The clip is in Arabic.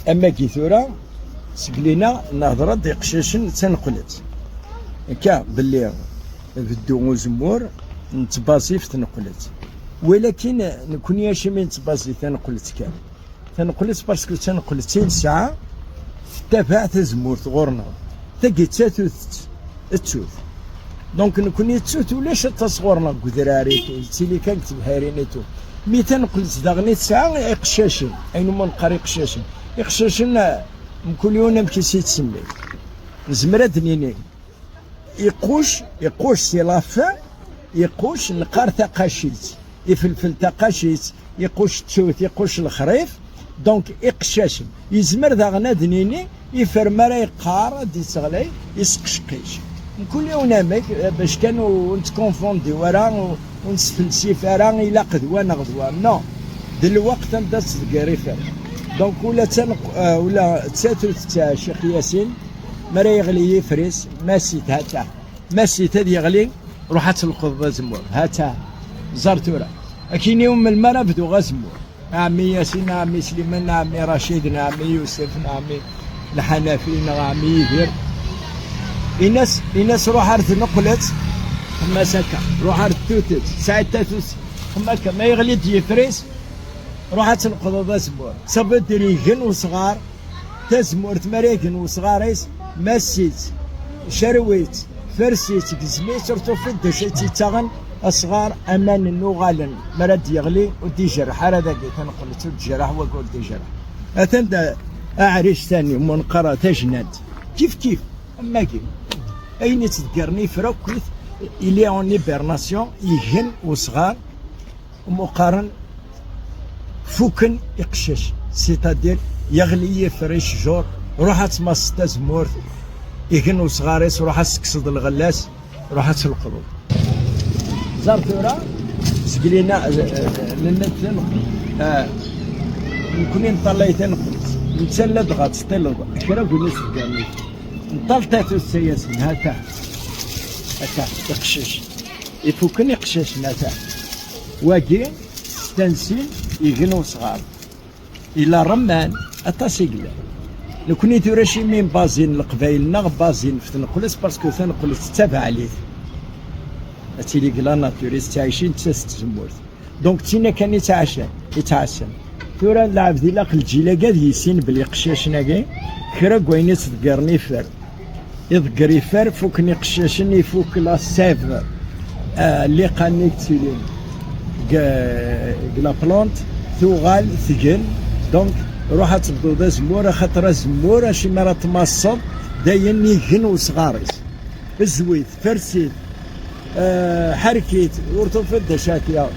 اما كي ثورة سقلينا نهضر دي قشاشن تنقلت كا باللي بدو وزمور نتباسي في تنقلت، ولكن نكون ياشي من نتباسي تنقلت كان تنقلت باسكو تنقلت 2 ساعة تابع تزمور غورنا تجي تاتوث التوث دونك نكون يتسوت ولاش تصغرنا قدراري تيلي كانت بهارينيتو مي تنقلت داغني ساعة يقشاشن اينما نقري قشاشن يقشاشن كل يوم مكيسي تسمي نزمر دنيني يقوش سي لافا يقوش نقار تقاشيت يفلفل تقاشيت يقوش تشوت يقوش الخريف دونك يقشاشن يزمر داغنا دنيني يفرمرا يقار دي صغلي يسقشقيش كل يوم نامك باش كانوا نتكونفوندي ورا ونسفلسي فرا الى قدوه نغدوه نو دلوقت نبدا تدقاري فرا دونك ولا تساتوت تاع شيخ ياسين مرا يغلي يفريس ماسيت هاتا ماسيت هذا يغلي روحات القضبه زمور هاتا زرتورا اكين يوم المرا بدو غزمور عمي ياسين عمي سليمان عمي رشيد عمي يوسف عمي الحنفي عمي يدير الناس روح عرض نقلت ما سكا روح عرض توتت ساعة تاتوس هما ما يغلي يفريس روحات تنقض زمور صبت ريجن وصغار تزمور تمريكن وصغاريس مسيت شرويت فرسيت كزميت رتوفيت دشيتي تاغن اصغار امان النغالن مراد يغلي ودي جرح هذا كي تنقلت الجرح وقول دي جرح اتند اعريش ثاني منقرة تجند كيف اما كيف اين تذكرني فروكيت الي اون ليبرناسيون يجن وصغار ومقارن فوكن يقشش سيتادير يغلي يفرش جور روح تمص تزمور يجن وصغاريس روح تكسد الغلاس روح القلوب زرتورا سقلينا للنتن نكوني نطلعي تنقلت نتسلد غاتستلد كرا قولي سقامي نطلتاتو السياسين هاتا يقشش يفوكن يقشش ناتا واقي ستنسين يجنو صغار الى رمان اتاسيقلا نكوني توراشي من بازين القبايلنا بازين في تنقلت باسكو تنقلت تتابع عليه تيلي كلا ناتوريست عايشين تسست زمورت دونك تينا كان يتعشن ثورا لعب ذي لاق الجيلا قاد يسين بلي قشاشنا كاع كرا كويني تذكرني فار يذكري فار فوكني قشاشني فوك لا سيف اللي قاني تسيلين لا بلونت ثوغال ثقل دونك روح تبدو زمورة خاطر زمورة شي مرة تمصر داين يجن وصغاريس الزويت فرسيت حركيت ورتو في الدشاكيا